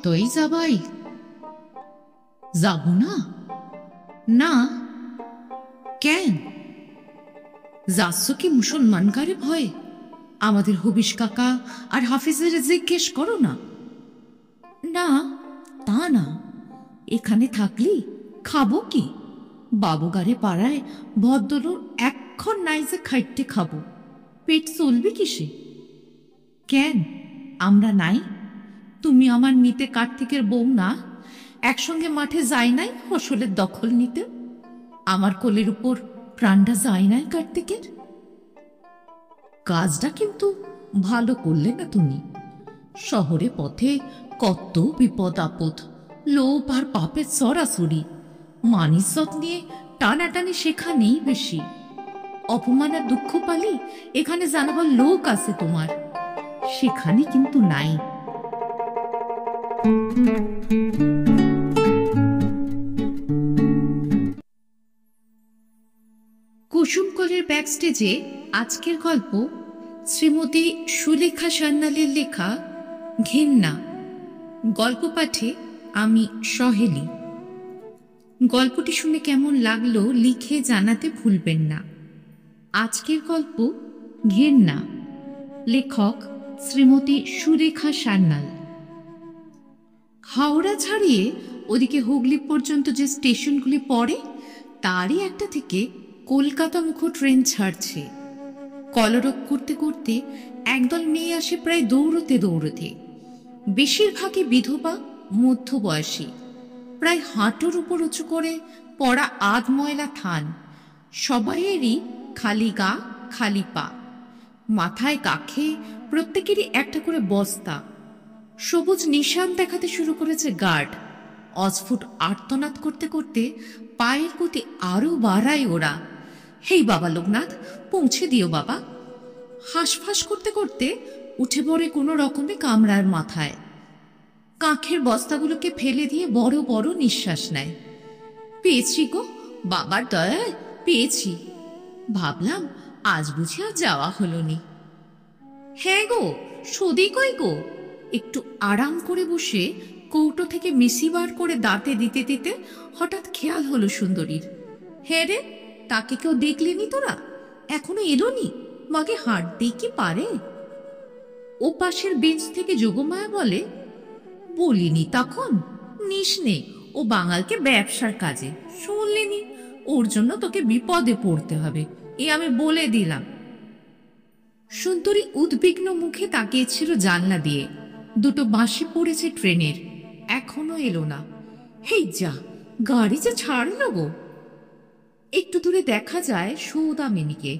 সত্যই যাবাই? যাব না? না কেন? যাচ্ছ কি মুসলমান কারে ভয়ে? আমাদের হবিশ কাকা আর হাফিজের জিজ্ঞেস করো না। না, তা না, এখানে থাকলি খাবো কি? বাবুগারে পাড়ায় ভদ্রলোক এক্ষণ নাই যে খাইতে খাবো, পেট চলবে কিসে? কেন আমরা নাই? তুমি আমার নিতে কার্তিকের বউ না? একসঙ্গে মাঠে যাই নাই ফসলের দখল নিতে? আমার কোলের উপর প্রাণটা যায় নাই কার্তিকের? কাজটা কিন্তু ভালো করলে না তুমি। শহরে পথে কত বিপদ আপদ, লোভ আর পাপের সরাসরি। মানিসত নিয়ে টানাটানি সেখানেই বেশি। অপমান আর দুঃখ পালি এখানে জানাবার লোক আছে তোমার, সেখানে কিন্তু নাই। কুসুমকলের ব্যাকস্টেজে আজকের গল্প শ্রীমতী সুলেখা সান্যালের লেখা ঘেন্না। গল্প পাঠে আমি সহেলি। গল্পটি শুনে কেমন লাগলো লিখে জানাতে ভুলবেন না। আজকের গল্প ঘেন্না, লেখক শ্রীমতী সুলেখা সান্যাল। হাওড়া ছাড়িয়ে ওদিকে হুগলি পর্যন্ত যে স্টেশনগুলি পড়ে তারই একটা থেকে কলকাতা মুখ ট্রেন ছাড়ছে। কলরব করতে করতে একদল মেয়ে আসে প্রায় দৌড়তে দৌড়তে। বেশিরভাগই বিধবা, মধ্যবয়সী, প্রায় হাঁটুর উপর উঁচু করে পড়া আধ ময়লা থান। সবাইয়েরই খালি গা, খালি পা, মাথায় কাখে প্রত্যেকেরই একটা করে বস্তা। সবুজ নিশান দেখাতে শুরু করেছে গার্ড। অস্ফুট আর্তনাদ করতে করতে পায়ের গতি আরো বাড়ায় ওরা। হেই বাবা লোকনাথ, পৌঁছে দিও বাবা। হাঁসফাঁস করতে করতে উঠে পড়ে কোনো রকমে কামরার মাথায়। কাঁখের বস্তাগুলোকে ফেলে দিয়ে বড় বড় নিঃশ্বাস নেয়। পেয়েছি গো, বাবার দয়ায় পেয়েছি। ভাবলাম আজ বুঝি আর যাওয়া হলো নি। হ্যাঁ গো, সদি কই গো? একটু আরাম করে বসে কৌটো থেকে মিশি বার করে দাঁতে দিতে দিতে হঠাৎ খেয়াল হলো সুন্দরীর। হ্যাঁ রে, তাকে কেউ দেখলেনি তোরা? এখনো এলো নি? মাকে হাঁটতেই কি পারে? ও পাশের বেঞ্চ থেকে যোগমায়া বলে, বলিনি তখন? নিস নে, ও বাঙালকে ব্যবসার কাজে, শুনলিনি? ওর জন্য তোকে বিপদে পড়তে হবে, এ আমি বলে দিলাম। সুন্দরী উদ্বিগ্ন মুখে তাকিয়েছিল জানলা দিয়ে। দুটো বাঁশি পড়েছে ট্রেনের, এখনো এলো না। হেই যা, গাড়ি যে ছাড়লো গো। একটু দূরে দেখা যায় সৌদামিনীকে,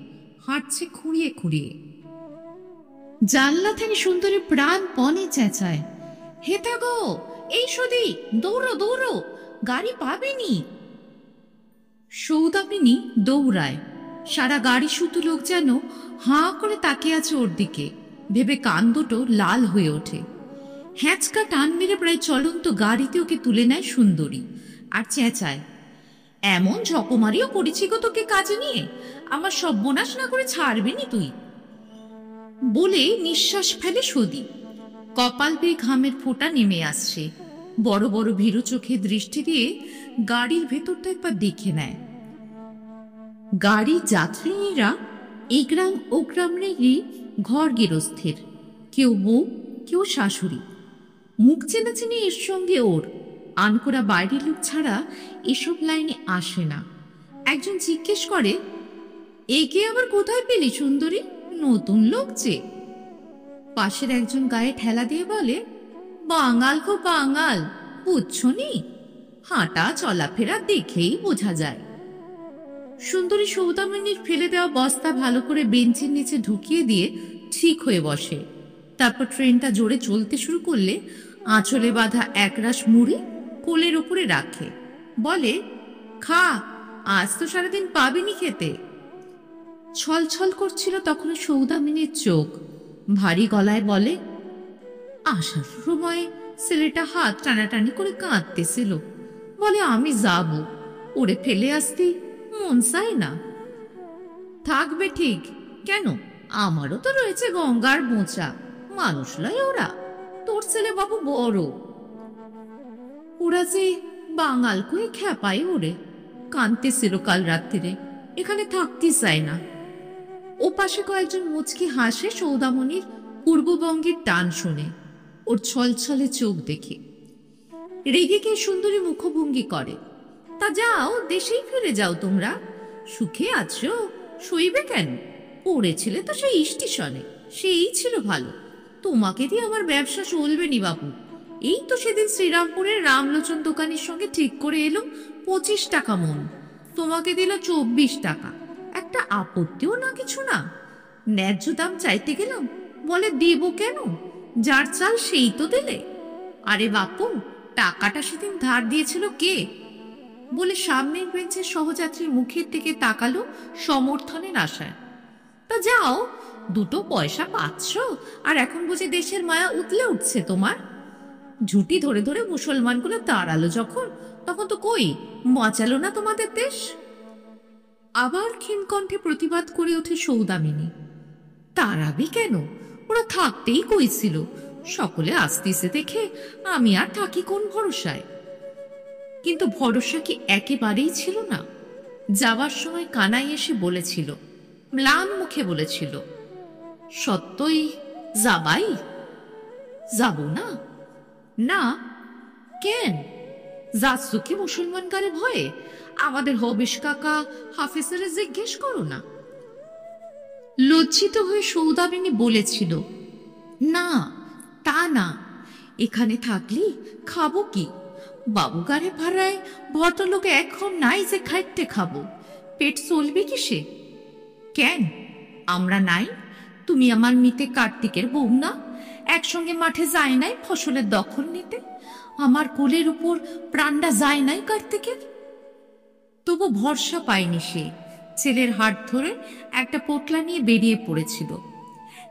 হাঁটছে খুঁড়িয়ে খুঁড়িয়ে। জানলা থেকে সুন্দরী প্রাণপণে চেঁচায়, হেতা গো, এই সদি, দৌড়ো দৌড়ো, গাড়ি পাবেনি। সৌদামিনী দৌড়ায়। সারা গাড়ি শুধু লোক যেন হাঁ করে তাকিয়ে আছে ওর দিকে। ভেবে কান দুটো লাল হয়ে ওঠে। হ্যাঁচকা টান মেরে প্রায় চলন্ত গাড়িতে ওকে তুলে নেয় সুন্দরী আর চেঁচায়, এমন ঝকমারিও করেছি গো তোকে কাজে নিয়ে, আমার সর্বনাশ না করে ছাড়বেনি তুই। বলে নিঃশ্বাস ফেলে সদি। কপাল বেয়ে ঘামের ফোঁটা নেমে আসছে। বড় বড় ভীরু চোখে দৃষ্টি দিয়ে গাড়ির ভেতরটা একবার দেখে নেয়। গাড়ির যাত্রীরা এই গ্রাম ও গ্রামেরই ঘর গৃহস্থের, কেউ বউ, কেউ শাশুড়ি। মুখ চেনাচেনি এর সঙ্গে ওর। আনকোরা বাইরের লোক ছাড়া এসব লাইনে আসে না। একজন জিজ্ঞেস করে, একে আবার কোথায় পেলি সুন্দরী? নতুন লোক যে। পাশের একজন গায়ে ঠেলা দিয়ে বলে, বাঙাল গো বাঙাল, বুঝছো নি? হাঁটা চলাফেরা দেখেই বোঝা যায়। সুন্দরী সৌদামিনীর ফেলে দেওয়া বস্তা ভালো করে বেঞ্চের নিচে ঢুকিয়ে দিয়ে ঠিক হয়ে বসে। তারপর ট্রেনটা জোরে চলতে শুরু করলে আঁচলে বাঁধা একরাশ মুড়ি কোলের উপরে রাখে, বলে, খা, আজ তো সারাদিন পাবিনি খেতে। ছলছল করছিল তখন সৌদামিনীর চোখ। ভারী গলায় বলে, আসার সময় ছেলেটা হাত টানাটানি করে কাঁদতেছিল, বলে আমি যাব, ওরে ফেলে আসতে মন চায় না। থাকবে ঠিক, কেন? আমারও তো রয়েছে গঙ্গার বোঁচা, মানুষ লয় ওরা। তোর ছেলে বাবু বড়, ওরা যে বাঙাল কই খ্যাপাই ওরে, কাঁদতেছিল কাল রাত্রিরে, এখানে থাকতে চায় না। ও পাশে কয়েকজন মুচকি হাসে সৌদামণির পূর্ববঙ্গের টান শুনে, ওর ছলছলে চোখ দেখে। রেগে গিয়ে সুন্দরী মুখভঙ্গি করে, তা যাও, দেশেই ফিরে যাও তোমরা, সুখে আছো, সইবে কেন? পড়েছিলে তো সেই স্টেশনে, সেই ছিল ভালো। তোমাকে দিয়ে আমার ব্যবসা চলবে নি বাবু। এই তো সেদিন শ্রীরামপুরের রামলোচন দোকানের সঙ্গে ঠিক করে এলো 25 টাকা মন, তোমাকে দিল 24 টাকা। একটা আপত্তিও না, কিছু না। ন্যায্য দাম চাইতে গেলাম, বলে দেব কেন, যার চাল সেই তো দিলে। আরে বাপু, টাকাটা সেদিন ধার দিয়েছিল কে? বলে সামনের বেঞ্চের সহযাত্রীর মুখের দিকে তাকালো সমর্থনের আশায়। তা যাও, 2 পয়সা পাচ্ছ, আর এখন বুঝি দেশের মায়া উতলে উঠছে তোমার? ঝুটি ধরে ধরে মুসলমানগুলো তাড়ালো যখন, তখন তো কই বাঁচালো না তোমাদের দেশ। আবার ক্ষীণকণ্ঠে প্রতিবাদ করে ওঠে সৌদামিনী, তাড়াবি কেন, ওরা থাকতেই কইছিল, সকলে আসতিছে দেখে আমি আর থাকি কোন ভরসায়। কিন্তু ভরসা কি একেবারেই ছিল না? যাবার সময় কানাই এসে বলেছিল, ম্লান মুখে বলেছিল, সত্যই যাবাই? যাব না? না কেন? যাচ্ছ কি মুসলমান গারে ভয়ে? আমাদের হবিষ কাকা হাফিজের জিজ্ঞেস করো না। লজ্জিত হয়ে সৌদামিনী বলেছিল, না তা না, এখানে থাকলি খাবো কি? বাবুগারে ভাড়ায় ভদ্রলোক এখন নাই যে খাইতে খাবো, পেট চলবে কিসে? কেন আমরা নাই? তুমি আমার মিতে কার্তিকের বউ না? একসঙ্গে মাঠে যায় নাই ফসলের দখল নিতে? আমার কোলের উপর প্রাণটা যায় নাই কার্তিকের? তবু ভরসা পায়নি সে। ছেলের হাত ধরে একটা পোটলা নিয়ে বেরিয়ে পড়েছিল।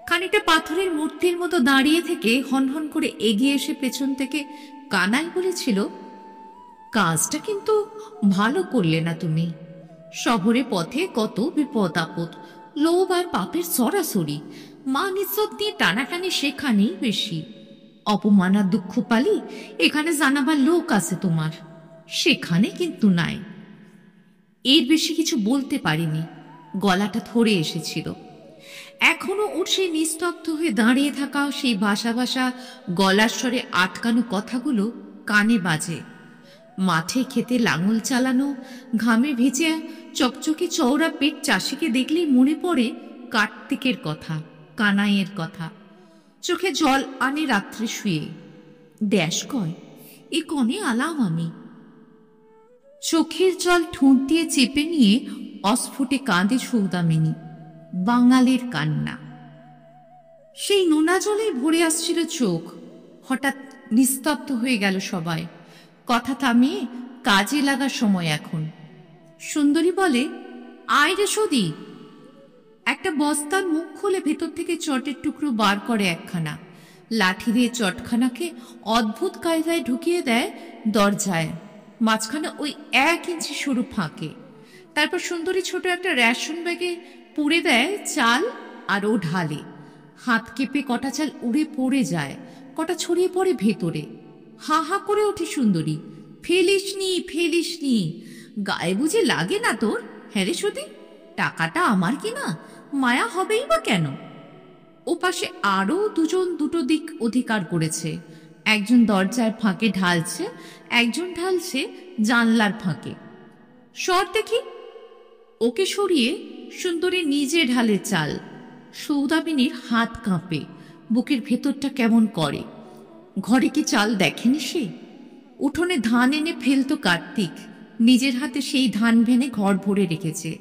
খানিকটা পাথরের মূর্তির মতো দাঁড়িয়ে থেকে হনহন করে এগিয়ে এসে পেছন থেকে কানাই বলেছিল, কাজটা কিন্তু ভালো করলে না তুমি। শহরে পথে কত বিপদ আপদ, লোভ আর পাপের সরাসরি, মান ইজ্জত দিয়ে টানাটানি সেখানেই বেশি। অপমান আর দুঃখ পালি এখানে জানাবার লোক আছে তোমার, সেখানে কিন্তু নাই। এর বেশি কিছু বলতে পারিনি, গলাটা ধরে এসেছিল। এখনো ওর সেই নিস্তব্ধ হয়ে দাঁড়িয়ে থাকা সেই ভাষা ভাষা গলার স্বরে আটকানো কথাগুলো কানে বাজে। মাঠে খেতে লাঙল চালানো, ঘামে ভিজে চকচকে চওড়া পেট চাষিকে দেখলেই মনে পড়ে কার্তিকের কথা, কানাইয়ের কথা। চোখে জল আনে রাত্রে শুয়ে। দেশ কয়, এ কনে আলাম আমি। চোখের জল ঠোঁট দিয়ে চেপে নিয়ে অস্ফুটে কাঁদে সৌদামিনী। বাঙালির কান্না। সেই নোনা জলে ভরে আসছিল চোখ। হঠাৎ নিস্তব্ধ হয়ে গেল সবাই। কথা থামিয়ে কাজে লাগার সময় এখন। সুন্দরী বলে, আয় রে সদি। একটা বস্তার মুখ খুলে ভেতর থেকে চটের টুকরো বার করে একখানা। লাঠি দিয়ে চটখানাকে অদ্ভুত কায়দায় ঢুকিয়ে দেয় দরজায়, মাঝখানে ওই 1 ইঞ্চি সরু ফাঁকে। তারপর সুন্দরী ছোট একটা রেশন ব্যাগে পুড়ে দেয় চাল, আর ও ঢালে। হাত কেঁপে কটা চাল উড়ে পড়ে যায়, কটা ছড়িয়ে পড়ে ভেতরে। হা হা করে ওঠে সুন্দরী, ফেলিসনি ফেলিসনি, গায়ে বুঝে লাগে না তোর? হ্যাঁ রে সতী, টাকাটা আমার কিনা, মায়া হবেই বা কেন? ও পাশে আরো 2 জন 2টো দিক অধিকার করেছে। একজন দরজার ফাঁকে ঢালছে, একজন ঢালছে জানলার ফাঁকে। সর দেখি। ওকে সরিয়ে সুন্দরী নিজে ঢালে চাল। সৌদামিনীর হাত কাঁপে, বুকের ভেতরটা কেমন করে। ঘরে কি চাল দেখেনি সে? উঠোনে ধান এনে ফেলতো কার্তিক, নিজের হাতে সেই ধান ভেনে ঘর ভরে রেখেছে।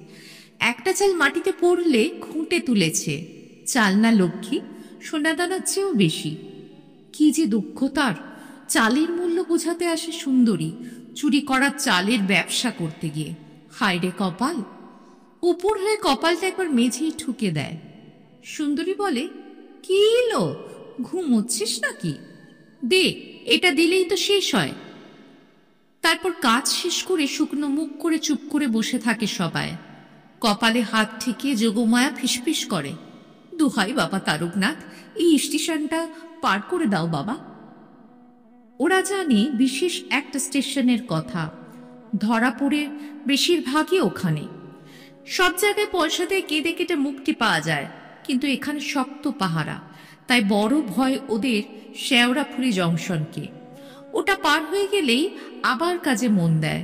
একটা চাল মাটিতে পড়লে খুঁটে তুলেছে। চাল না লক্ষ্মী, সোনাদানার চেয়েও বেশি। কি যে দুঃখ তার! চালের মূল্য বোঝাতে আসে সুন্দরী চুরি করা চালের ব্যবসা করতে গিয়ে। হায় রে কপাল! উপর হয়ে কপালটা একবার মেঝেই ঠুকে দেয়। সুন্দরী বলে, কি এলো, ঘুমোচ্ছিস নাকি? দে, এটা দিলেই তো শেষ হয়। তারপর কাজ শেষ করে শুকনো মুখ করে চুপ করে বসে থাকে সবাই। কপালে হাত ঠেকিয়ে যোগমায়া ফিসফিস করে, দোহাই বাবা তারকনাথ, এই স্টেশনটা পার করে দাও বাবা। ওরা জানে বিশেষ একটা স্টেশনের কথা, ধরা পড়ে বেশিরভাগই ওখানে। সব জায়গায় পয়সা দিয়ে কেঁদে কেটে মুক্তি পাওয়া যায়, কিন্তু এখানে শক্ত পাহারা, তাই বড় ভয় ওদের শেওড়াফুলি জংশনকে। ওটা পার হয়ে গেলেই আবার কাজে মন দেয়,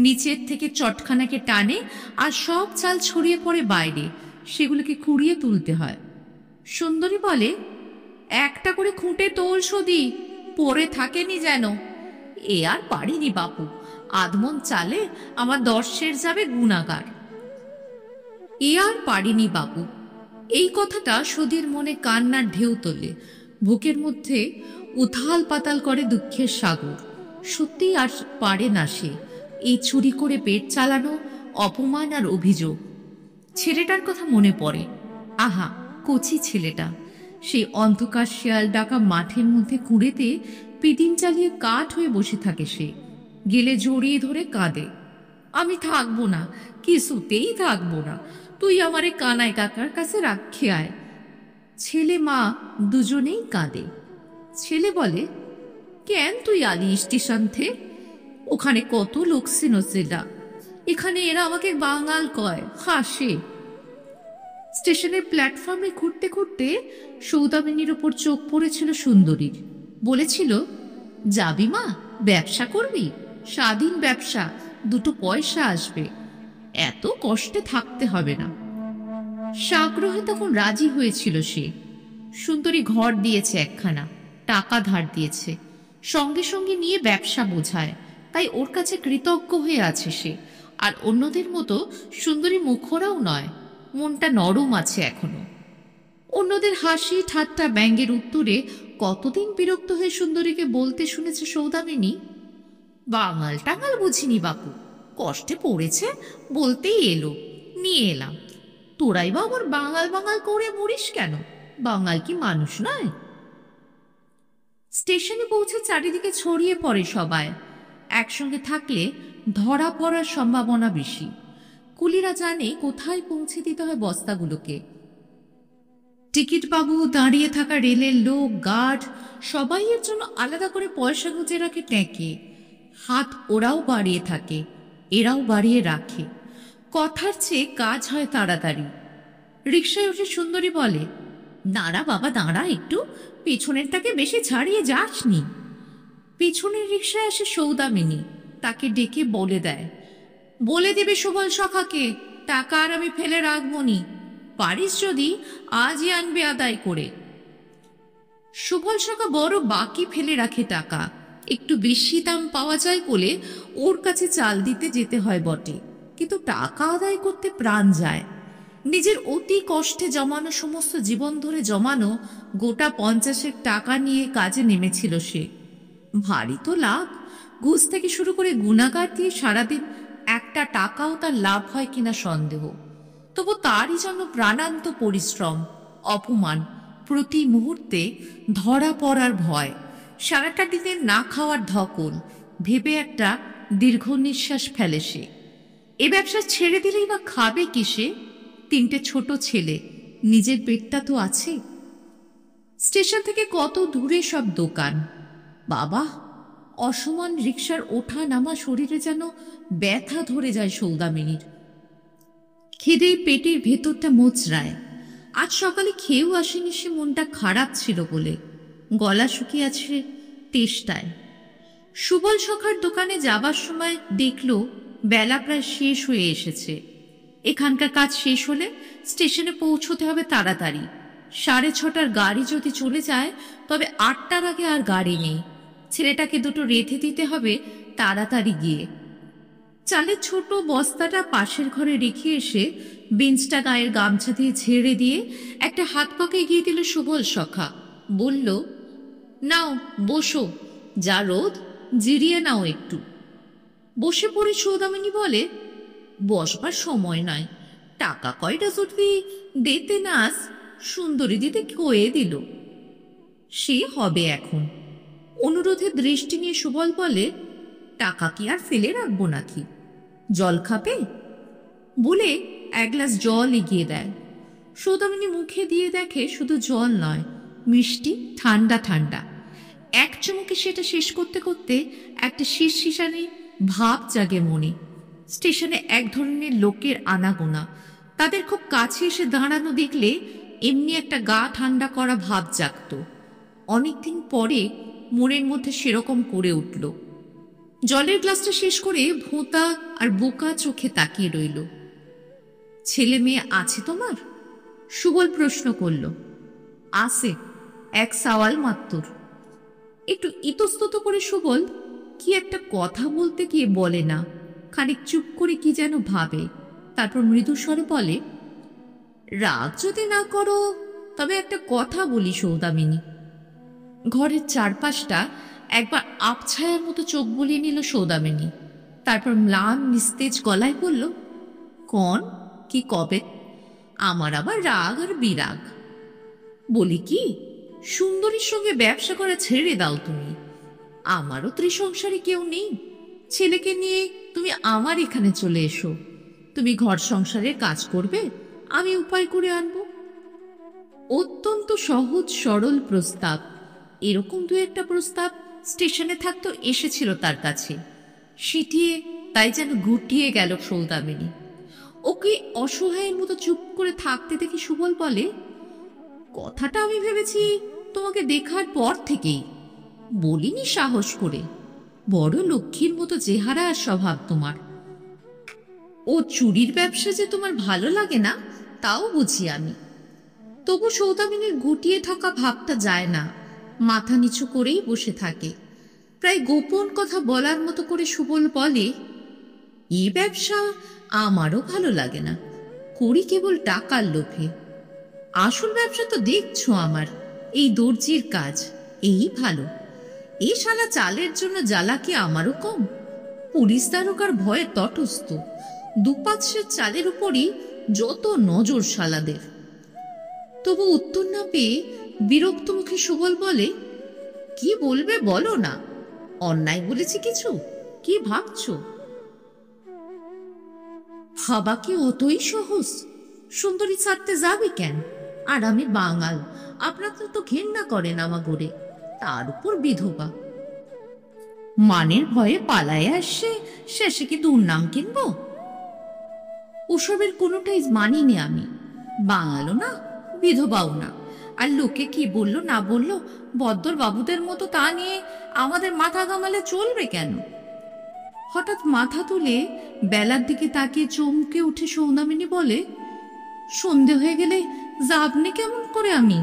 নিচের থেকে চটখানাকে টানে আর সব চাল ছড়িয়ে পড়ে বাইরে, সেগুলোকে কুড়িয়ে তুলতে হয়। সুন্দরী বলে, একটা করে খুঁটে তোল সদি, পড়ে থাকেনি যেন। এ আর পারিনি বাপু, আধমন চালে আমার 10 সের যাবে গুণাগার। এ আর পারিনি বাবু, এই কথাটা সদীর মনে কান্নার ঢেউ তোলে, বুকের মধ্যে উথাল পাতাল করে দুঃখের সাগর। সত্যিই আর পারে না সে এই চুরি করে পেট চালানো, অপমান আর অভিযোগ। ছেলেটার কথা মনে পড়ে। আহা, কচি ছেলেটা, সেই অন্ধকার শেয়াল ডাকা মাঠের মধ্যে কুঁড়েতে পিদিম চালিয়ে কাঠ হয়ে বসে থাকে সে, গেলে জড়িয়ে ধরে কাঁদে, আমি থাকবো না, কিছুতেই থাকবো না, তুই আমারে কানাই কাকার কাছে রাখে আয়। ছেলে মা দুজনেই কাঁদে। ছেলে বলে, কেন তুই আলি স্টেশন থে? ওখানে কত লোক সিনোসেলা, এখানে এরা আমাকে বাঙাল কয়, হাসে। স্টেশনের প্ল্যাটফর্মে ঘুরতে ঘুরতে সৌদামিনীর ওপর চোখ পড়েছিল সুন্দরীর। বলেছিল, যাবি মা, ব্যবসা করবি, স্বাধীন ব্যবসা, 2 পয়সা আসবে, এত কষ্টে থাকতে হবে না। সাগ্রহে তখন রাজি হয়েছিল সে। সুন্দরী ঘর দিয়েছে একখানা, টাকা ধার দিয়েছে, সঙ্গে সঙ্গে নিয়ে ব্যবসা বোঝায়, তাই ওর কাছে কৃতজ্ঞ হয়ে আছে সে। আর অন্যদের মতো সুন্দরী মুখরাও নয়, মনটা নরম আছে এখনো। অন্যদের হাসি ঠাট্টা ব্যঙ্গের উত্তরে কতদিন বিরক্ত হয়ে সুন্দরীকে বলতে শুনেছে সৌদামিনী, বাঙাল টাঙাল বুঝিনি বাপু, কষ্টে পড়েছে বলতেই এলো, নিয়ে এলাম। তোরাই বা আবার বাঙাল বাঙাল করে মরিস কেন? বাঙাল কি মানুষ নয়? স্টেশনে পৌঁছে চারিদিকে ছড়িয়ে পড়ে সবাই। একসঙ্গে থাকলে ধরা পড়ার সম্ভাবনা বেশি। কুলিরা জানে কোথায় পৌঁছে দিতে হয় বস্তাগুলোকে। টিকিট বাবু, দাঁড়িয়ে থাকা রেলের লোক, গার্ড, সবাই এর জন্য আলাদা করে পয়সা গুঁজে রাখে ট্যাঁকে। হাত ওরাও বাড়িয়ে থাকে, এরাও বাড়িয়ে রাখে। কথার চেয়ে কাজ হয় তাড়াতাড়ি। রিকশায় উঠে সুন্দরী বলে, দাঁড়া বাবা দাঁড়া একটু, পেছনেরটাকে বেশি ছাড়িয়ে যাসনি। পেছনের রিকশায় আসে সৌদামিনী, তাকে ডেকে বলে দেয়, বলে দেবে সুবল সখাকে, টাকা আর আমি ফেলে রাখবনি, পারিস যদি আজই আনবে আদায় করে। সুবল সখা বড় বাকি ফেলে রাখে টাকা, একটু বেশি দাম পাওয়া যায় বলে ওর কাছে চাল দিতে যেতে হয় বটে, কিন্তু টাকা আদায় করতে প্রাণ যায়। নিজের অতি কষ্টে জমানো, সমস্ত জীবন ধরে জমানো গোটা 50 টাকা নিয়ে কাজে নেমেছিল সে। ভারী তো লাভ, ঘুষ থেকে শুরু করে গুণাগার দিয়ে সারাদিন একটা টাকাও তার লাভ হয় কিনা সন্দেহ। তবু তারই জন্য প্রাণান্ত পরিশ্রম, অপমান, প্রতি মুহূর্তে ধরা পড়ার ভয়, সারাটা দিনের না খাওয়ার ধকল, ভেবে একটা দীর্ঘ নিঃশ্বাস ফেলে সে। এ ব্যবসা ছেড়ে দিলেই বা খাবে কিসে? 3টে ছোট ছেলে, নিজের পেটটা তো আছে। স্টেশন থেকে কত দূরে সব দোকান। বাবা, অসমান রিকশার ওঠা নামা শরীরে যেন ব্যথা ধরে যায় সৌদামিনীর। খিদেই পেটের ভেতরটা মোচড়ায়। আজ সকালে খেয়েও আসেনি সে, মনটা খারাপ ছিল বলে, গলা শুকিয়ে আছে তেষ্টায়। সুবল সখার দোকানে যাবার সময় দেখল বেলা প্রায় শেষ হয়ে এসেছে। এখানকার কাজ শেষ হলে স্টেশনে পৌঁছতে হবে তাড়াতাড়ি। 6:30টার গাড়ি যদি চলে যায় তবে 8টার আগে আর গাড়ি নেই। ছেলেটাকে 2টো রেঁধে দিতে হবে তাড়াতাড়ি গিয়ে। চালের ছোট বস্তাটা পাশের ঘরে রেখে এসে বেঞ্চটা গায়ের গামছা দিয়ে ঝেড়ে দিয়ে একটা হাত পাকে এগিয়ে দিল সুবল সখা। বলল, নাও বসো, যা রোদ, জিরিয়ে নাও একটু। বসে পড়ে সৌদামিনী বলে, বসবার সময় নয়, টাকা কয়টা যদি দিতে নাস, সুন্দরী দিতে কয়ে দিল। সে হবে এখন। অনুরোধের দৃষ্টি নিয়ে সুবল বলে, টাকা কি আর ফেলে রাখবো নাকি? জল খাবে? বলে 1 গ্লাস জল এগিয়ে দেয়। সৌদামিনী মুখে দিয়ে দেখে শুধু জল নয়, মিষ্টি ঠান্ডা ঠান্ডা। এক চুমুকে সেটা শেষ করতে করতে একটা শিরশিশানি ভাব জাগে মনে। স্টেশনে এক ধরনের লোকের আনাগোনা, তাদের খুব কাছে এসে দাঁড়ানো দেখলে এমনি একটা গা ঠান্ডা করা ভাব জাগত। অনেকদিন পরে মনের মধ্যে সেরকম করে উঠল। জলের গ্লাসটা শেষ করে ভোঁতা আর বোকা চোখে তাকিয়ে রইল। ছেলে মেয়ে আছে তোমার? সুবল প্রশ্ন করল। আছে, এক সওয়াল মাত্র। একটু ইতস্তত করে সুবল কি একটা কথা বলতে গিয়ে বলে না, খানিক চুপ করে কি যেন ভাবে, তারপর মৃদু স্বরে বলে, রাগ যদি না করো তবে একটা কথা বলি সৌদামিনী। ঘরের চারপাশটা একবার আবছায়ার মতো চোখ বুলিয়ে নিল সৌদামিনী, তারপর ম্লান নিস্তেজ গলায় বলল, কন কি কবে? আমার আবার রাগ আর বিরাগ। বলি কি, সুন্দরীর সঙ্গে ব্যবসা করা ছেড়ে দাও তুমি। আমারও ত্রিসংসারে কেউ নেই। ছেলেকে নিয়ে তুমি আমার এখানে চলে এসো। তুমি ঘর সংসারের কাজ করবে, আমি উপায় করে আনব। অত্যন্ত সহজ সরল প্রস্তাব। এরকম দু একটা প্রস্তাব স্টেশনে থাকতো এসেছিল তার কাছে, সিটিয়ে তাই যেন গুটিয়ে গেল সৌদামিনী। ওকে অসহায়ের মতো চুপ করে থাকতে দেখে সুবল বলে, কথাটা আমি ভেবেছি তোমাকে দেখার পর থেকেই, বলিনি সাহস করে। বড় লক্ষ্মীর মতো চেহারা আর স্বভাব তোমার। ও চুরির ব্যবসা যে তোমার ভালো লাগে না তাও বুঝি আমি। তবু সৌদামিনীর গুটিয়ে থাকা ভাবটা যায় না, মাথা নিচু করেই বসে থাকে। প্রায় গোপন কথা বলার মতো করে সুবল বলে, এই ব্যবসা আমারও ভালো লাগে না, করি কেবল টাকার লোভে। আসল ব্যবসা তো দেখছো আমার, এই দর্জির কাজ, এই ভালো। এই শালা চালের জন্য জ্বালা কি আমারও কম? পুলিশ দারোগার ভয়ে তটস্থ, দুপাশের চালের উপরই যত নজর শালাদের। তবু উত্তর না পেয়ে বিরক্ত মুখে সুবল বলে, কি বলবে বলো না, অন্যায় বলেছি কিছু? কি ভাবছো? ভাবা কি অতই সহজ? সুন্দরী ছাড়তে যাবে কেন? আর আমি বাঙাল, আপনাদের তো ঘেন্না করেন আমাগরে, তার উপর বিধবা। মানের ভয়ে পালায় আসছে, শেষে কি দুর্নাম কিনবো? ওসবের কোনোটাই মানিনি আমি। বাঙালও না, বিধবাও না। আর লোকে কি বললো না বললো, বদ্দর বাবুদের মতো তা নিয়ে আমাদের মাথা ঘামালে চলবে কেন? হঠাৎ মাথা তুলে বেলার দিকে তাকিয়ে চমকে উঠে সৌদামিনী বলে, সন্ধে হয়ে গেলে যাবনি কেমন করে আমি?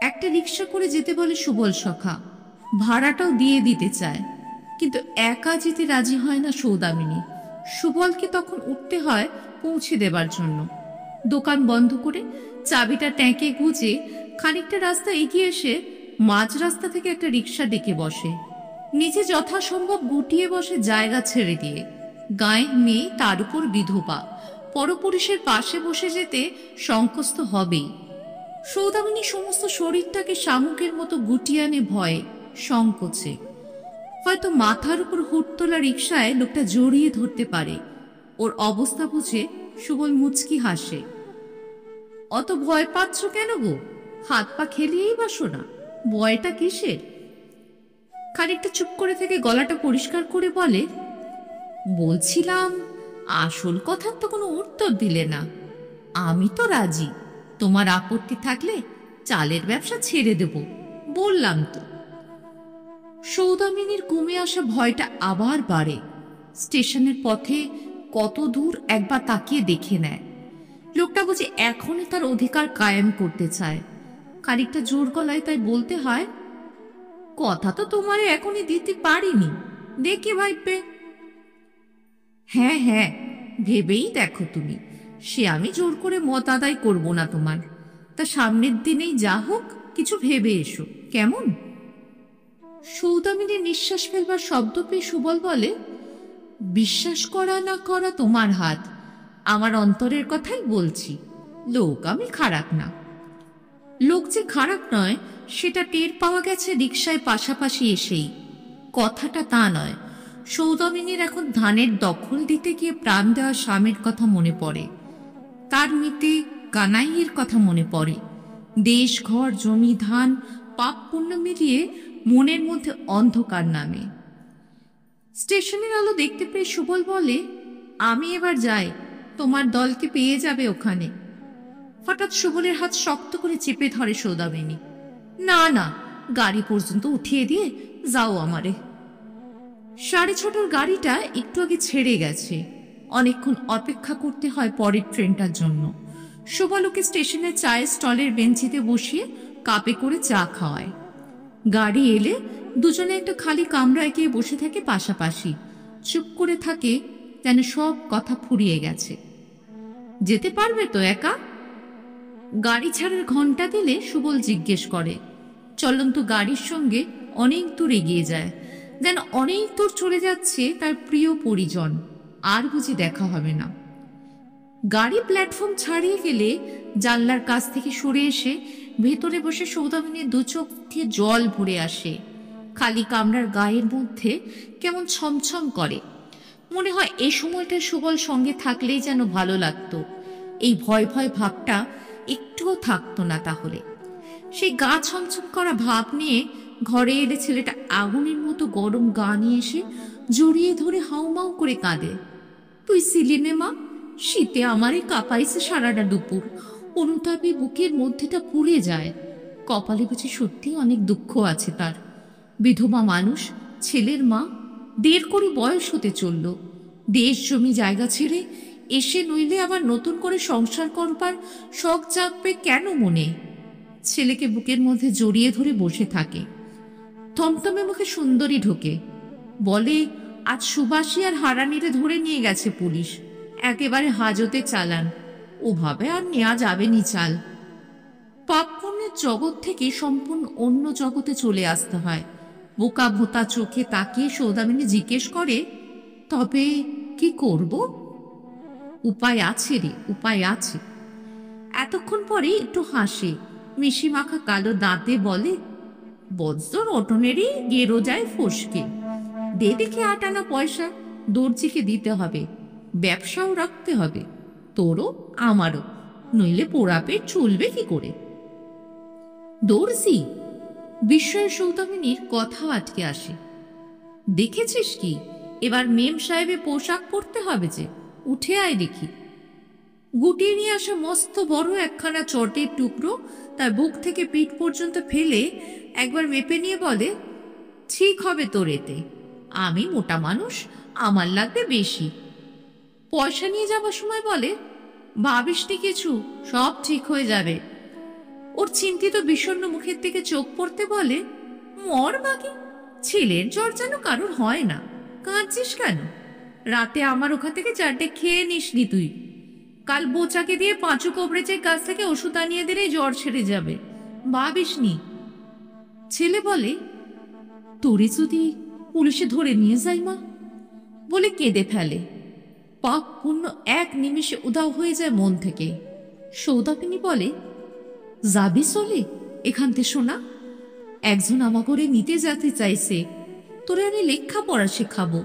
একটা রিক্সা করে যেতে বলে সুবল সখা, ভাড়াটাও দিয়ে দিতে চায়, কিন্তু একা যেতে রাজি হয় না সৌদামিনী। সুবলকে তখন উঠতে হয় পৌঁছে দেবার জন্য। দোকান বন্ধ করে চাবিটা ট্যাঁকে গুঁজে খানিকটা রাস্তা এগিয়ে এসে মাঝ রাস্তা থেকে একটা রিক্সা ডেকে বসে, নিচে যথাসম্ভব গুটিয়ে বসে জায়গা ছেড়ে দিয়ে। গায়ের মেয়ে, তার উপর বিধবা, পরপুরুষের পাশে বসে যেতে সংকোচ হবেই। সৌদামিনী সমস্ত শরীরটাকে শামুকের মতো গুটিয়ে আনে ভয়ে, সংকোচে। হয়তো মাথার উপর হুট তোলা রিক্সায় লোকটা জড়িয়ে ধরতে পারে। ওর অবস্থা বুঝে সুবল মুচকি হাসে। অত ভয় পাচ্ছ কেন গো? হাত পা খেলিয়েই বসো না, ভয়টা কিসের? খানিকটা চুপ করে থেকে গলাটা পরিষ্কার করে বলে, বলছিলাম, আসল কথার তো কোনো উত্তর দিলে না। আমি তো রাজি, তোমার আপত্তি থাকলে চালের ব্যবসা ছেড়ে দেব, বললাম তো। সৌদামিনীর কমে আসা ভয়টা আবার বাড়ে। স্টেশনের পথে কত দূর একবার তাকিয়ে দেখে নেয়। লোকটা বুঝি এখনই তার অধিকার কায়েম করতে চায়। খানিকটা জোর গলায় তাই বলতে হয়, কথা তো তোমারে এখনই দিতে পারিনি, দেখে ভাইবে। হ্যাঁ হ্যাঁ, ভেবেই দেখো তুমি, সে আমি জোর করে মত আদায় করব না তোমার। তা সামনের দিনেই যা হোক কিছু ভেবে এসো, কেমন? সৌদামিনীর নিঃশ্বাস ফেলবার শব্দ পেয়ে সুবল বলে, বিশ্বাস করা না করা তোমার হাত, আমার অন্তরের কথাই বলছি। লোক আমি খারাপ না। লোক যে খারাপ নয় সেটা টের পাওয়া গেছে রিকশায় পাশাপাশি এসেই। কথাটা তা নয়, সৌদামিনীর এখন ধানের দখল দিতে গিয়ে প্রাণ দেওয়া স্বামীর কথা মনে পড়ে, তার মিতে কানাইয়ের কথা মনে পড়ে। দেশ, ঘর, জমি, ধান পাপ পুণ্য মিলিয়ে মনের মধ্যে অন্ধকার নামে। স্টেশনের আলো দেখতে পেয়ে সুবল বলে, আমি এবার যাই, তোমার দলকে পেয়ে যাবে ওখানে। হঠাৎ সুবলের হাত শক্ত করে চেপে ধরে সৌদামিনী। না না, গাড়ি পর্যন্ত উঠিয়ে দিয়ে যাও আমারে। 6:30 গাড়িটা একটু আগে ছেড়ে গেছে। অনেকক্ষণ অপেক্ষা করতে হয় পরের ট্রেনটার জন্য। সুবল ওকে স্টেশনের চায়ের স্টলের বেঞ্চিতে বসিয়ে কাপে করে চা খাওয়ায়। গাড়ি এলে দুজনে একটা খালি কামরায় গিয়ে বসে থাকে পাশাপাশি, চুপ করে থাকে, যেন সব কথা ফুরিয়ে গেছে। যেতে পারবে তো একা? গাড়ি ছাড়ার ঘন্টা দিলে সুবল জিজ্ঞেস করে। চলন্ত গাড়ির সঙ্গে অনেক দূর এগিয়ে যায়, যেন অনেক দূর চলে যাচ্ছে তার প্রিয় পরিজন, আর বুঝি দেখা হবে না। গাড়ি প্ল্যাটফর্ম ছাড়িয়ে গেলে জানলার কাছ থেকে সরে এসে ভেতরে বসে সৌদামিনীর দু চোখ দিয়ে জল ভরে আসে। খালি কামরার গায়ের মধ্যে কেমন ছমছম করে। মনে হয় এই সময়টা সুবল সঙ্গে থাকলেই যেন ভালো লাগতো, এই ভয় ভয় ভাবটা একটুও থাকতো না। তাহলে সেই গা ছমছম করা ভাব নিয়ে ঘরে এলে ছেলেটা আগুনের মতো গরম গা নিয়ে এসে জড়িয়ে ধরে হাউমাউ করে কাঁদে। তুই ছিলি মা, শীতে আমারে কাঁপাইছে সারাটা দুপুর। অনুতাপে বুকের মধ্যেটা পুড়ে যায়। কপালে বুঝি সত্যি অনেক দুঃখ আছে তার। বিধবা মানুষ, ছেলের মা, 1.5 করে বয়স হতে চলল। দেশ জমি জায়গা ছেড়ে এসে নইলে আবার নতুন করে সংসার করবার শখ জাগবে কেন মনে? ছেলেকে বুকের মধ্যে জড়িয়ে ধরে বসে থাকে। থমথমে মুখে সুন্দরী ঢোকে, বলে, আজ সুবাসী আর হারানিরে ধরে নিয়ে গেছে পুলিশ, একেবারে হাজতে চালান। ওভাবে আর নেওয়া যাবে নি চাল। পাপ পুণ্যের জগৎ থেকে সম্পূর্ণ অন্য জগতে চলে আসতে হয়। বোকা ভোতা চোখে তাকিয়ে সৌদামিনী জিজ্ঞেস করে, তবে কি করব? উপায় আছে রে, উপায় আছে। এতক্ষণ পরে একটু হাসে, মিশি মাখা কালো দাঁতে বলে, বজ্র অটনেরই গেরো যায় ফসকে। দে দেখে 8 আনা পয়সা, দর্জিকে দিতে হবে, ব্যবসাও রাখতে হবে, তোরও আমারও, নইলে পোড়া পেট চলবে কি করে? দর্জি? বিস্ময়ের সৌদামিনীর কথা আটকে আসে। দেখেছিস কি, এবার মেম সাহেবের পোশাক পরতে হবে যে, উঠে আয় দেখি। গুটিয়ে নিয়ে আসা মস্ত বড় একখানা চটের টুকরো তার বুক থেকে পিঠ পর্যন্ত ফেলে একবার মেপে নিয়ে বলে, ঠিক হবে তোর এতে, আমি মোটা মানুষ, আমার লাগবে বেশি। পয়সা নিয়ে যাবার সময় বলে, ভাবিসনি কিছু, সব ঠিক হয়ে যাবে। ওর চিন্তিত বিষণ্ণ মুখের থেকে চোখ পড়তে বলে, মর বাকি, ছেলের জ্বর যেন কারোর হয় না, কাঁদছিস কেন? রাতে আমার ওখান থেকে 4টে খেয়ে নিসনি তুই? কাল বোচাকে দিয়ে পাঁচু কবরেজের কাছ থেকে ওষুধ আনিয়ে দিলে জ্বর সেরে যাবে, ভাবিসনি। ছেলে বলে, তোরে যদি পুলিশে ধরে নিয়ে যায় মা, বলে কেঁদে ফেলে। পাপ পুণ্য এক নিমিষে উধাও হয়ে যায় মন থেকে। সৌদামিনী বলে, যাবি চলে এখান থেকে শোনা? একজন আমা করে নিতে যেতে চাইছে, তোরে আমি লেখা পড়া শেখাবো।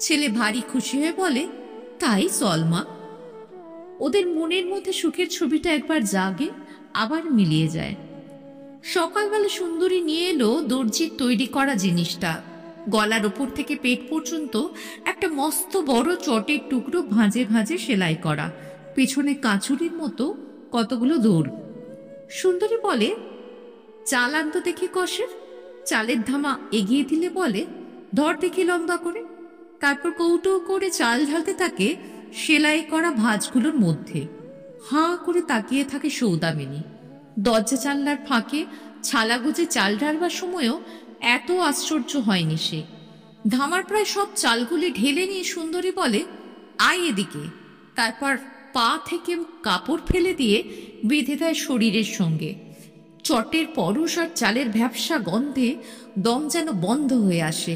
ছেলে ভারী খুশি হয়ে বলে, তাই চল মা। ওদের মনের মধ্যে সুখের ছবিটা একবার জাগে, আবার মিলিয়ে যায়। সকালবেলা সুন্দরী নিয়ে এলো দর্জির তৈরি করা জিনিসটা। গলার ওপর থেকে পেট পর্যন্ত একটা মস্ত বড় চটের টুকরো ভাঁজে ভাঁজে সেলাই করা, পেছনে কাঁচুরির মতো কতগুলো দৌড়। সুন্দরী বলে, চাল আনতো দেখি কষের। চালের ধামা এগিয়ে দিলে বলে, ধর দেখি লম্বা করে। তারপর কৌটো করে চাল ঢালতে থাকে সেলাই করা ভাঁজগুলোর মধ্যে। হাঁ করে তাকিয়ে থাকে সৌদামিনী। দরজা জানলার ফাঁকে ছালা গুজে চাল ঢালবার সময়ও এত আশ্চর্য হয়নি সে। ধামার প্রায় সব চালগুলি ঢেলে নিয়ে সুন্দরী বলে, আয় এদিকে। তারপর পা থেকে কাপড় ফেলে দিয়ে বেঁধে দেয় শরীরের সঙ্গে। চটের পরশ আর চালের ভ্যাপসা গন্ধে দম যেন বন্ধ হয়ে আসে।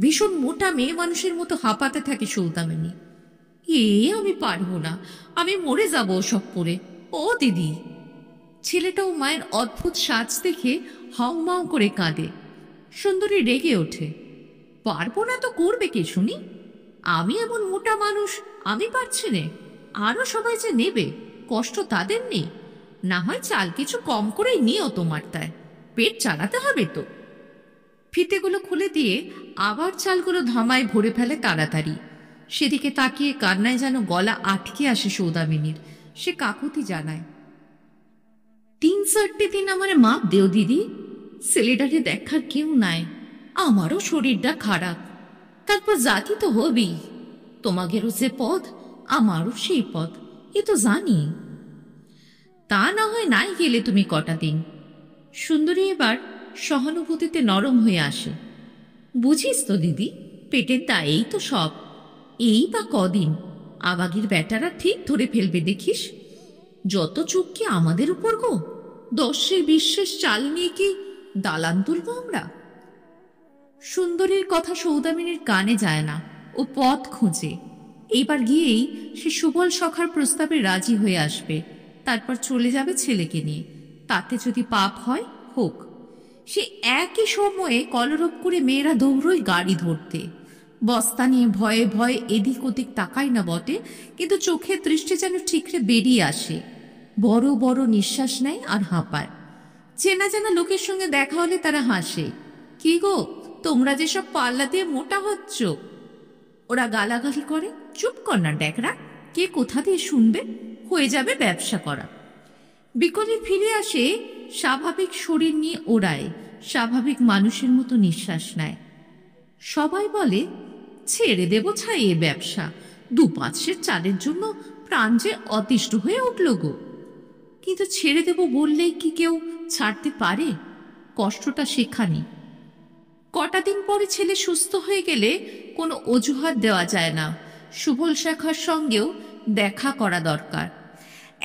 ভীষণ মোটা মেয়ে মানুষের মতো হাঁপাতে থাকে সৌদামিনী। আমি পারবো না, আমি মরে যাবো সব পরে। ও দিদি! ছেলেটাও মায়ের অদ্ভুত সাজ দেখে হাউমাউ করে কাঁদে। সুন্দরী রেগে ওঠে, পারবো না তো করবে কে শুনি? আমি এমন মোটা মানুষ, আমি পারছি নে, আরো সবাই যে নেবে, কষ্ট তাদের নেই, না হয় চাল কিছু কম করেই নিও তোমার তাই। পেট চালাতে হবে তো। ফিতেগুলো খুলে দিয়ে আবার চালগুলো ধামায় ভরে ফেলে তাড়াতাড়ি। সেদিকে তাকিয়ে কান্নায় যেন গলা আটকে আসে সৌদামিনীর। সে কাকুতি জানায়, 3-4 দিন আমার মাপ দেও দিদি, ছেলেটাকে দেখার কেউ নাই, আমারও শরীরটা খারাপ, তারপর জাতি তো হবেই, তোমাদেরও যে পথ আমারও সেই পথ, এ তো জানি। তা না হয় নাই গেলে তুমি কটা দিন। সুন্দরী এবার সহানুভূতিতে নরম হয়ে আসে। বুঝিস তো দিদি, পেটের দায়েই তো সব, এই বা কদিন, আবাগির বেটারা ঠিক ধরে ফেলবে দেখিস। যত চোখ কি আমাদের উপর গো, 10-20 চাল নিয়ে কি দালান তুলব আমরা? সুন্দরীর কথা সৌদামিনীর কানে যায় না, ও পথ খোঁজে। এইবার গিয়েই সে সুবল সখার প্রস্তাবে রাজি হয়ে আসবে, তারপর চলে যাবে ছেলেকে নিয়ে। তাতে যদি পাপ হয় হোক। সে একই সময়ে কলরব করে মেয়েরা দৌড়ই গাড়ি ধরতে। বস্তা নিয়ে ভয়ে ভয়ে এদিক ওদিক তাকায় না বটে, কিন্তু চোখের দৃষ্টি যেন ঠিকরে বেরিয়ে আসে। বড় বড় নিঃশ্বাস নেয় আর হাঁপায়। চেনা চেনা লোকের সঙ্গে দেখা হলে তারা হাসে, কি গো তোমরা যেসব পাল্লা দিয়ে মোটা হচ্ছ। ওরা গালাগালি করে, চুপ কর না ড্যাকরা, কে কোথা দিয়ে শুনবে, হয়ে যাবে ব্যবসা করা। বিকলে ফিরে আসে, স্বাভাবিক শরীর নিয়ে ওড়ায়, স্বাভাবিক মানুষের মতো নিঃশ্বাস নেয়। সবাই বলে, ছেড়ে দেব ছাই এ ব্যবসা, 2-5 সের চালের জন্য প্রাণ যে অতিষ্ঠ হয়ে উঠল গো। কিন্তু ছেড়ে দেব বললেই কি কেউ ছাড়তে পারে? কষ্টটা সেখানে। কটা দিন পরে ছেলে সুস্থ হয়ে গেলে কোনো অজুহাত দেওয়া যায় না। সুবল শেখার সঙ্গেও দেখা করা দরকার।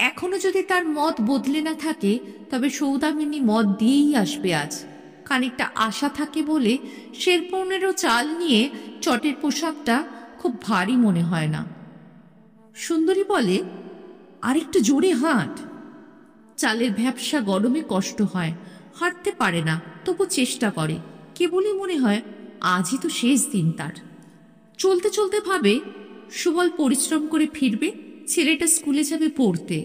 এখনো যদি তার মত বদলে না থাকে, তবে সৌদামিনী মত দিয়েই আসবে আজ। খানিকটা আশা থাকে বলে 15 চাল নিয়ে চটের পোশাকটা খুব ভারী মনে হয় না। সুন্দরী বলে, আর একটু জোরে হাঁট। চালের ভ্যাপসা গরমে কষ্ট হয়, হাঁটতে পারে না, তবু চেষ্টা করে। কেবলই মনে হয় আজই তো শেষ দিন তার। চলতে চলতে ভাবে, সুবল পরিশ্রম করে ফিরবে, ছেলেটা স্কুলে যাবে পড়তে,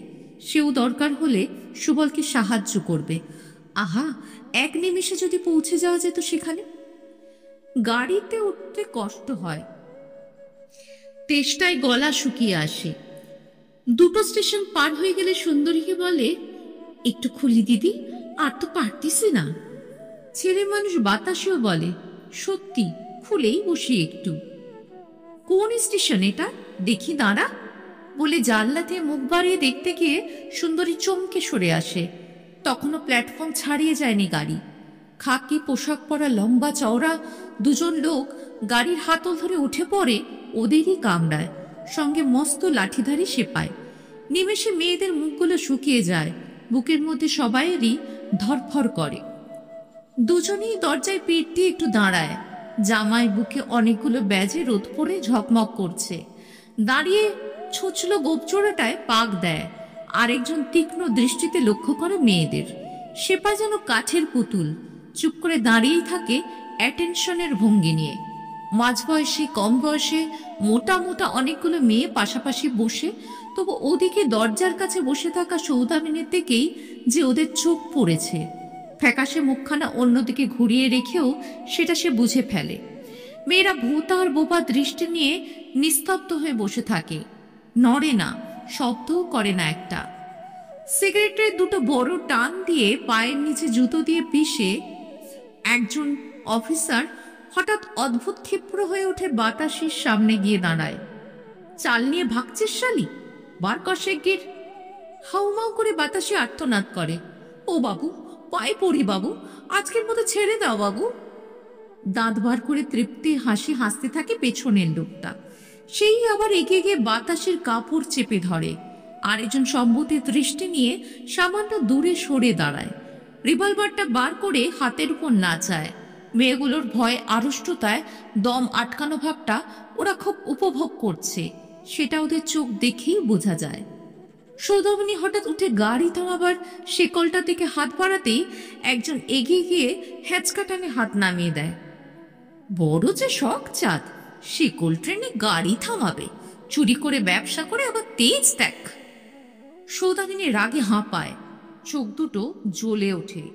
সেও দরকার হলে সুবলকে সাহায্য করবে। আহা, এক নিমিষে যদি পৌঁছে যাওয়া যেত সেখানে। গাড়িতে উঠতে কষ্ট হয়, তেষ্টায় গলা শুকিয়ে আসে। 2টো স্টেশন পার হয়ে গেলে সুন্দরীকে বলে, একটু খুলি দিদি, আর তো পারতিস না। ছেলে মানুষ বাতাসেও বলে, সত্যি খুলেই বসি একটু। কোন স্টেশন এটা, দেখি দাঁড়া বলে জানলাতে মুখ বাড়িয়ে দেখতে গিয়ে সুন্দরী চমকে সরে আসে। তখনও প্ল্যাটফর্ম ছাড়িয়ে যায়নি গাড়ি। খাকি পোশাক পরা লম্বা চওড়া 2জন লোক গাড়ির হাতল ধরে উঠে পড়ে, ওদেরই কামড়ায়, সঙ্গে মস্ত লাঠিধারী সেপায়। নিমেষে মেয়েদের মুখগুলো শুকিয়ে যায়, বুকের মধ্যে সবাইয়েরই ধরফর করে। 2জনেই দরজায় পিঠ দিয়ে একটু দাঁড়ায়। জামায় বুকে অনেকগুলো ব্যাজে রোদ পড়ে ঝকমক করছে। দাঁড়িয়ে ছুঁচলো গোপচোড়াটায় পাক দেয়। আরেকজন তীক্ষ্ণ দৃষ্টিতে লক্ষ্য করে মেয়েদের। সেপা যেন কাঠের পুতুল, চুপ করে দাঁড়িয়েই থাকে অ্যাটেনশনের ভঙ্গি নিয়ে। মাঝবয়সী, কম বয়সে, মোটা মোটা অনেকগুলো মেয়ে পাশাপাশি বসে, তবু ওদিকে দরজার কাছে বসে থাকা সৌদামিনীর দিকেই যে ওদের চোখ পড়েছে। ফ্যাকাশে মুখখানা অন্যদিকে ঘুরিয়ে রেখেও সেটা সে বুঝে ফেলে। মেয়েরা ভূত আর বোবা দৃষ্টি নিয়ে নিস্তব্ধ হয়ে বসে থাকে, নড়ে না, শব্দও করে না একটা। সিগারেটের 2টো বড় টান দিয়ে পায়ের নিচে জুতো দিয়ে পিষে একজন অফিসার হঠাৎ অদ্ভুত ক্ষিপ্র হয়ে ওঠে, বাতাসের সামনে গিয়ে দাঁড়ায়। চাল নিয়ে ভাগছিস শালি, বার কর শিগগির। হাউমাউ করে বাতাসে আর্তনাদ করে, ও বাবু পায়ে পড়ি বাবু, আজকের মতো ছেড়ে দাও বাবু। দাঁত বার করে তৃপ্তি হাসি হাসতে থাকে পেছনের লোকটা। সেই আবার এগিয়ে গিয়ে বাতাসের কাপড় চেপে ধরে। আরেকজন সম্মতির দৃষ্টি নিয়ে সামান্য দূরে সরে দাঁড়ায়, রিভলভারটা বার করে হাতের উপর নাচায়। মেয়েগুলোর ভয়ে আড়ষ্টতায় দম আটকানো ভাবটা ওরা খুব উপভোগ করছে, সেটা ওদের চোখ দেখেই বোঝা যায়। সৌদামিনী হঠাৎ উঠে গাড়ি থামাবার শেকলটা থেকে হাত বাড়াতেই একজন এগিয়ে গিয়ে হ্যাঁচকা টানে হাত নামিয়ে দেয়। বড় যে শখ চাঁদ, শেকল ট্রেনে গাড়ি থামাবে, চুরি করে ব্যবসা করে আবার তেজ দেখ। সৌদামিনী রাগে হাঁপায়, চোখ দুটো জ্বলে ওঠে।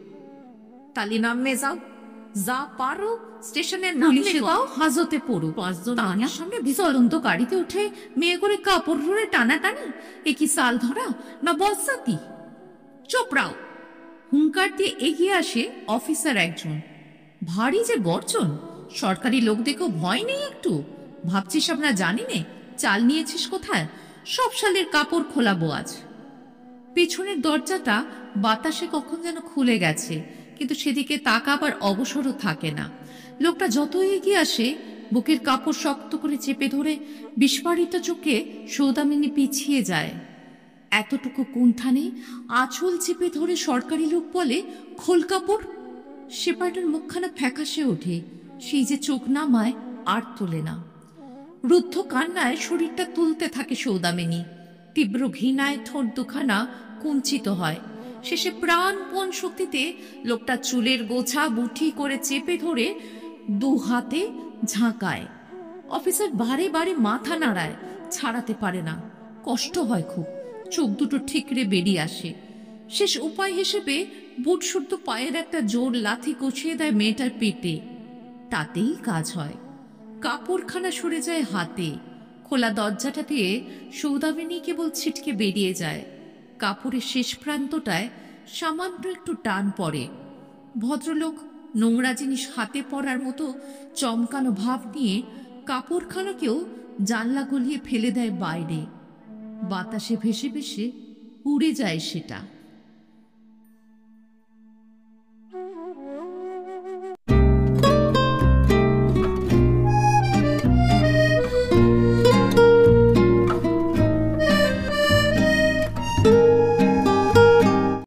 তালি নামে যাও, যা পারো স্টেশনের পুলিশে গাও, হাজতে পড়ো। 5 জন আনার সামনে চলন্ত গাড়িতে উঠে মেয়ে করে কাপড় ধরে টানাটানি, এ কি সাল ধরা না বজ্জাতি? চোপড়াও! হুঙ্কার দিয়ে এগিয়ে আসে অফিসার একজন। ভারী যে গর্জন, সরকারি লোক দেখেও ভয় নেই একটু? ভাবছিস আমরা জানি নে চাল নিয়েছিস কোথায়? সব শালের কাপড় খোলাবো আজ। পেছনের দরজাটা বাতাসে কখন যেন খুলে গেছে, কিন্তু সেদিকে তাকাবার অবসরও থাকে না। লোকটা যত এগিয়ে আসে বুকের কাপড় শক্ত করে চেপে ধরে বিস্ফারিত চোখে সৌদামিনী পিছিয়ে যায়। এতটুকু কুণ্ঠানে আঁচল চেপে ধরে সরকারি লোক বলে, খোল কাপড়। সেপাটার মুখখানা ফ্যাকাশে ওঠে, সেই যে চোখ নামায় আর তোলে না। রুদ্ধ কান্নায় শরীরটা তুলতে থাকে সৌদামিনী। তীব্র ঘৃণায় ঠোঁট দুখানা কুঞ্চিত হয়। শেষে প্রাণপণ শক্তিতে লোকটা চুলের গোছা বুঠি করে চেপে ধরে 2 হাতে ঝাঁকায়। অফিসার বারে বারে মাথা নাড়ায়, ছাড়াতে পারে না। কষ্ট হয় খুব, চোখ দুটো ঠিকরে বেরিয়ে আসে। শেষ উপায় হিসেবে বুট শুদ্ধ পায়ের একটা জোর লাথি কষিয়ে দেয় মেয়েটার পেটে। তাতেই কাজ হয়। কাপড়খানা সরে যায় হাতে। খোলা দরজাটা দিয়ে সৌদামিনী কেবল ছিটকে বেরিয়ে যায়। কাপড়ের শেষ প্রান্তটায় সামান্য একটু টান পড়ে। ভদ্রলোক নোংরা জিনিস হাতে পড়ার মতো চমকানো ভাব নিয়ে কাপড়খানাকেও জানলা গলিয়ে ফেলে দেয় বাইরে। বাতাসে ভেসে ভেসে উড়ে যায় সেটা।